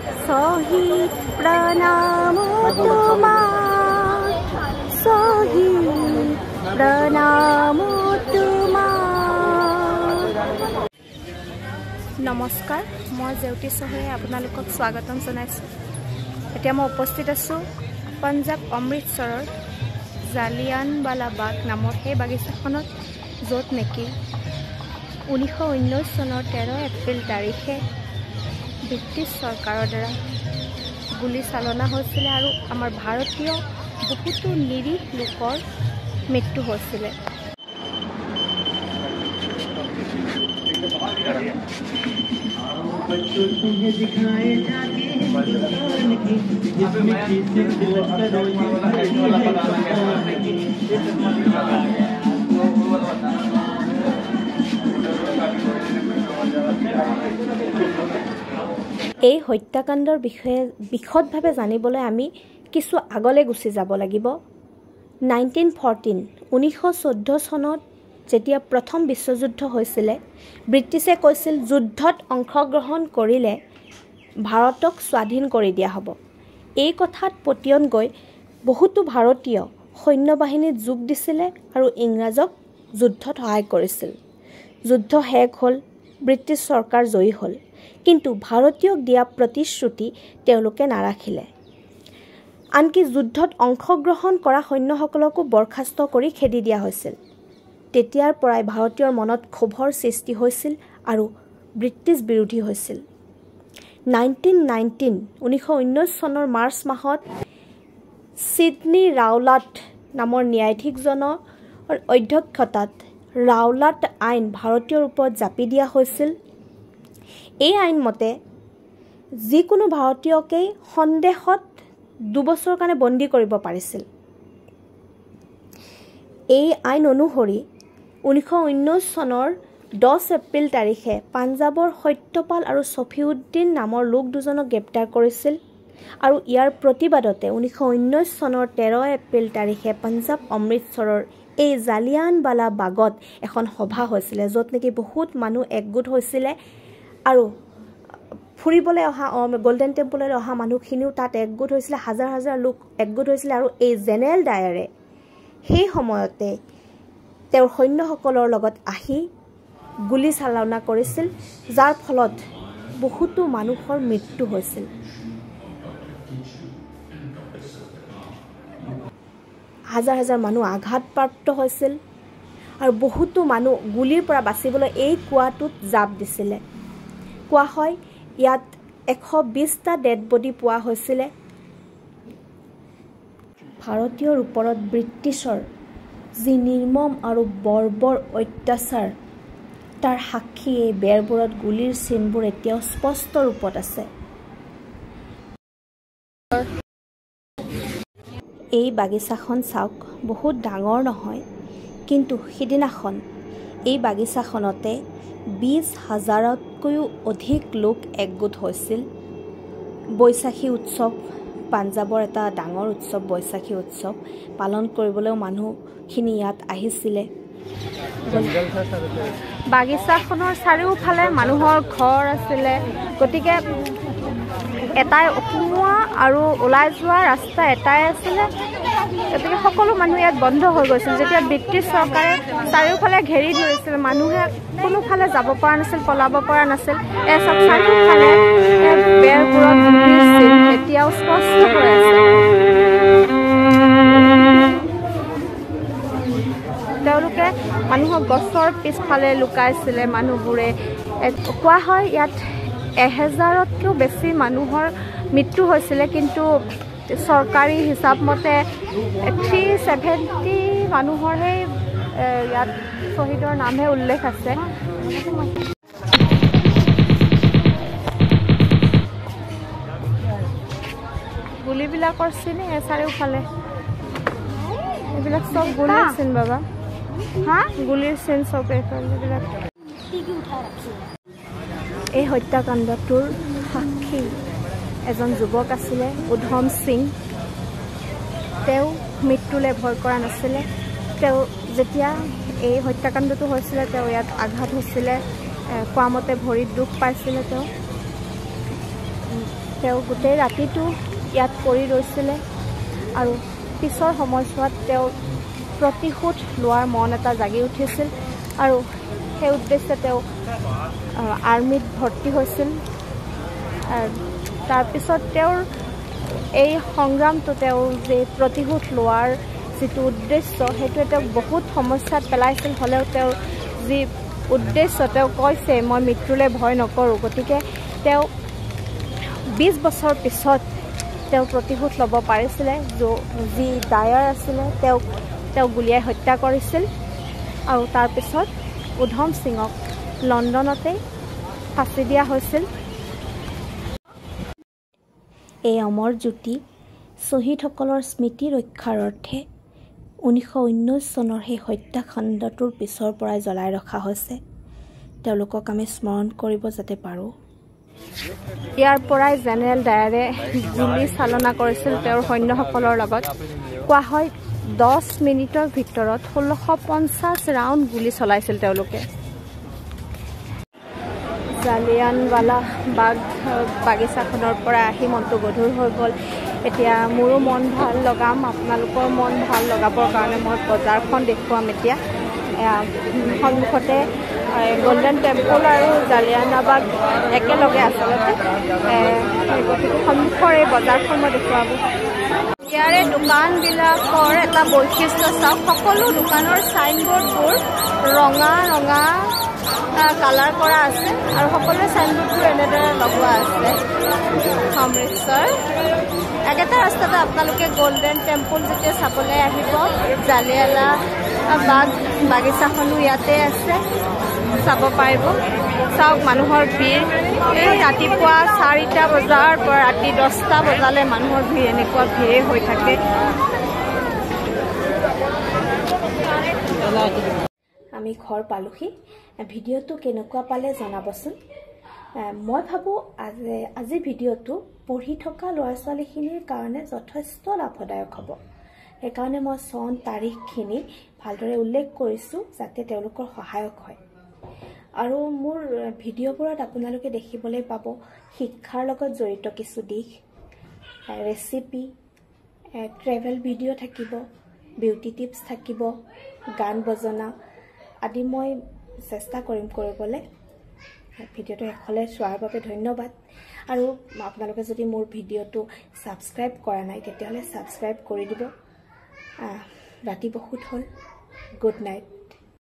শহীদ প্ৰণাম তোমাক শহীদ প্ৰণাম তোমাক। নমস্কাৰ, মই জেউতি চহৰে আপোনালোকক স্বাগতম জনাইছোঁ। এতিয়া মই উপস্থিত আছোঁ পঞ্জাৱ অমৃতসৰৰ জালিয়ানৱালাবাগ নামৰ সেই বাগিচাখনত, য'ত নেকি 1919 চনৰ 13 এপ্ৰিল তাৰিখে ব্ৰিটিছ চৰকাৰৰ দ্বাৰা গুলী চালনা হৈছিলে আৰু আমাৰ ভাৰতীয় বহুতো নিৰীহ লোকৰ মৃত্যু হৈছিলে। এই হত্যাকাণ্ডৰ বিষয়ে বিশদভাৱে জানিবলৈ আমি কিছু আগলৈ গুচি যাব লাগিব। 1914 চনত যেতিয়া প্ৰথম বিশ্বযুদ্ধ হৈছিলে, ব্ৰিটিছে কৈছিল যুদ্ধত অংশগ্ৰহণ কৰিলে ভাৰতক স্বাধীন কৰি দিয়া হ'ব। এই কথাত পতিয়ন গৈ বহুতো ভাৰতীয় সৈন্যবাহিনীত যোগ দিছিলে আৰু ইংৰাজক যুদ্ধত সহায় কৰিছিল। যুদ্ধ শেষ হ'ল, ব্ৰিটিছ চৰকাৰ জয়ী হ'ল, কিন্তু ভাৰতীয়ক দিয়া প্ৰতিশ্ৰুতি তেওঁলোকে নাৰাখিলে। আনকি যুদ্ধত অংশগ্ৰহণ কৰা সৈন্যসকলকো বৰখাস্ত কৰি খেদি দিয়া হৈছিল। তেতিয়াৰ পৰাই ভাৰতীয়ৰ মনত ক্ষোভৰ সৃষ্টি হৈছিল আৰু ব্ৰিটিছ বিৰোধী হৈছিল। 1919 চনৰ মাৰ্চ মাহত ছিডনী ৰাওলাট নামৰ ন্যায়াধীশজনৰ অধ্যক্ষতাত ৰাওলাট আইন ভাৰতীয়ৰ ওপৰত জাপি দিয়া হৈছিল। এই আইন মতে যিকোনো ভাৰতীয়কেই সন্দেহত 2 বছৰৰ কাৰণে বন্দী কৰিব পাৰিছিল। এই আইন অনুসৰি 1919 চনৰ 10 এপ্ৰিল তাৰিখে পাঞ্জাৱৰ সত্যপাল আৰু ছফিউদ্দিন নামৰ লোক দুজনক গ্ৰেপ্তাৰ কৰিছিল আৰু ইয়াৰ প্ৰতিবাদতে 1919 চনৰ 13 এপ্ৰিল তাৰিখে পঞ্জাৱ অমৃতসৰৰ এই জালিয়ানৱালাবাগত এখন সভা হৈছিলে, য'ত নেকি বহুত মানুহ একগোট হৈছিলে আৰু ফুৰিবলৈ অহা গল্ডেন টেম্পললৈ অহা মানুহখিনিও তাত একগোট হৈছিলে। হাজাৰ হাজাৰ লোক একগোট হৈছিলে আৰু এই জেনেৰেল ডায়াৰে সেই সময়তে তেওঁৰ সৈন্যসকলৰ লগত আহি গুলী চালনা কৰিছিল, যাৰ ফলত বহুতো মানুহৰ মৃত্যু হৈছিল। হাজাৰ হাজাৰ মানুহ আঘাতপ্ৰাপ্ত হৈছিল আৰু বহুতো মানুহ গুলীৰ পৰা বাচিবলৈ এই কুৱাটোত জাপ দিছিলে। কোৱা হয় ইয়াত 120টা ডেড বডি পোৱা হৈছিলে। ভাৰতীয়ৰ ওপৰত ব্ৰিটিছৰ যি নিৰ্মম আৰু বৰ্বৰ অত্যাচাৰ, তাৰ সাক্ষী এই বেৰবোৰত গুলীৰ চিনবোৰ এতিয়াও স্পষ্ট ৰূপত আছে। এই বাগিচাখন চাওক, বহুত ডাঙৰ নহয়, কিন্তু সিদিনাখন এই বাগিচাখনতে 20,000তকৈও অধিক লোক একগোট হৈছিল। বৈশাখী উৎসৱ, পাঞ্জাৱৰ এটা ডাঙৰ উৎসৱ বৈশাখী উৎসৱ পালন কৰিবলৈও মানুহখিনি ইয়াত আহিছিলে। বাগিচাখনৰ চাৰিওফালে মানুহৰ ঘৰ আছিলে, গতিকে এটাই সোমোৱা আৰু ওলাই যোৱা ৰাস্তা এটাই আছিলে। গতিকে সকলো মানুহ ইয়াত বন্ধ হৈ গৈছিল। যেতিয়া ব্ৰিটিছ চৰকাৰে চাৰিওফালে ঘেৰি ধৰিছিল, মানুহে কোনোফালে যাব পৰা নাছিল, পলাব পৰা নাছিল। চব চাৰিওফালে বেৰবোৰত গুলীৰ চিন এতিয়াও স্পষ্ট হৈ আছে। তেওঁলোকে মানুহক গছৰ পিছফালে লুকাইছিলে মানুহবোৰে। কোৱা হয় ইয়াত 1000তকৈও বেছি মানুহৰ মৃত্যু হৈছিলে, কিন্তু চৰকাৰী হিচাপ মতে 370 মানুহৰহে ইয়াত শ্বহীদৰ নামহে উল্লেখ আছে। গুলীবিলাকৰ চিনে চাৰিওফালে, এইবিলাক চব গুলীৰ চিন বাবা। গুলীৰ চিন চব এইবিলাক। এই হত্যাকাণ্ডটোৰ সাক্ষী এজন যুৱক আছিলে, উধম সিং। তেওঁ মৃত্যুলৈ ভয় কৰা নাছিলে। তেওঁ যেতিয়া এই হত্যাকাণ্ডটো হৈছিলে, তেওঁ ইয়াত আঘাত হৈছিলে, কোৱা মতে ভৰিত দুখ পাইছিলে। তেওঁ তেওঁ গোটেই ৰাতিটো ইয়াত পৰি ৰৈছিলে আৰু পিছৰ সময়ছোৱাত তেওঁ প্ৰতিশোধ লোৱাৰ মন এটা জাগি উঠিছিল আৰু সেই উদ্দেশ্যে তেওঁ আৰ্মিত ভৰ্তি হৈছিল। তাৰপিছত তেওঁৰ এই সংগ্ৰামটো তেওঁৰ যে প্ৰতিশোধ লোৱাৰ যিটো উদ্দেশ্য সেইটোৱে তেওঁক বহুত সমস্যাত পেলাইছিল। হ'লেও তেওঁৰ যি উদ্দেশ্য তেওঁ কৈছে মই মৃত্যুলৈ ভয় নকৰোঁ, গতিকে তেওঁ 20 বছৰ পিছত তেওঁ প্ৰতিশোধ ল'ব পাৰিছিলে। যি ডায়াৰ আছিলে তেওঁ গুলীয়াই হত্যা কৰিছিল আৰু তাৰপিছত উধম সিঙক লণ্ডনতে ফাঁচি দিয়া হৈছিল। এই অমৰ জ্যোতি শ্বহীদসকলৰ স্মৃতি ৰক্ষাৰ অৰ্থে 1919 চনৰ সেই হত্যাকাণ্ডটোৰ পিছৰ পৰাই জ্বলাই ৰখা হৈছে। তেওঁলোকক আমি স্মৰণ কৰিব যাতে পাৰোঁ। ইয়াৰ পৰাই জেনেৰেল ডায়াৰে গুলী চালনা কৰিছিল তেওঁৰ সৈন্যসকলৰ লগত। কোৱা হয় 10 মিনিটৰ ভিতৰত 1650 ৰাউণ্ড গুলী চলাইছিল তেওঁলোকে। জালিয়ানৱালা বাগ বাগিচাখনৰ পৰা আহি মনটো গধুৰ হৈ গ'ল। এতিয়া মোৰো মন ভাল লগাম, আপোনালোকৰ মন ভাল লগাবৰ কাৰণে মই বজাৰখন দেখুৱাম। এতিয়া সন্মুখতে গল্ডেন টেম্পল আৰু জালিয়ানৱালা বাগ একেলগে আচলতে, গতিকে সন্মুখৰ এই বজাৰখন মই দেখুৱাব। ইয়াৰে দোকানবিলাকৰ এটা বৈশিষ্ট্য চাওক, সকলো দোকানৰ চাইনবোৰ্ডবোৰ ৰঙা ৰঙা কালাৰ কৰা আছে আৰু সকলোৰে চাইনবোৰ্ডবোৰ এনেদৰে লগোৱা আছে। অমৃতসৰ একেটা ৰাস্তাতে আপোনালোকে গল্ডেন টেম্পল যেতিয়া চাবলৈ আহিব, জালিয়ানৱালা বাগ বাগিচাখনো ইয়াতে আছে, চাব পাৰিব। চাওক মানুহৰ ভিৰ, এই ৰাতিপুৱা 4টা বজাৰ পৰা ৰাতি 10টা বজালৈ মানুহৰ ভিৰ এনেকুৱা ভিৰে হৈ থাকে। আমি ঘৰ পালোহি। ভিডিঅ'টো কেনেকুৱা পালে জনাবচোন। মই ভাবোঁ আজি ভিডিঅ'টো পঢ়ি থকা ল'ৰা ছোৱালীখিনিৰ কাৰণে যথেষ্ট লাভদায়ক হ'ব। সেইকাৰণে মই চন তাৰিখখিনি ভালদৰে উল্লেখ কৰিছোঁ যাতে তেওঁলোকৰ সহায়ক হয়। আৰু মোৰ ভিডিঅ'বোৰত আপোনালোকে দেখিবলৈ পাব শিক্ষাৰ লগত জড়িত কিছু দিশ, ৰেচিপি, ট্ৰেভেল ভিডিঅ' থাকিব, বিউটি টিপছ থাকিব, গান বজনা আদি মই চেষ্টা কৰিম কৰিবলৈ। ভিডিঅ'টো শেষলৈ চোৱাৰ বাবে ধন্যবাদ। আৰু আপোনালোকে যদি মোৰ ভিডিঅ'টো ছাবস্ক্ৰাইব কৰা নাই তেতিয়াহ'লে ছাবস্ক্ৰাইব কৰি দিব। ৰাতি বহুত হ'ল। Good night.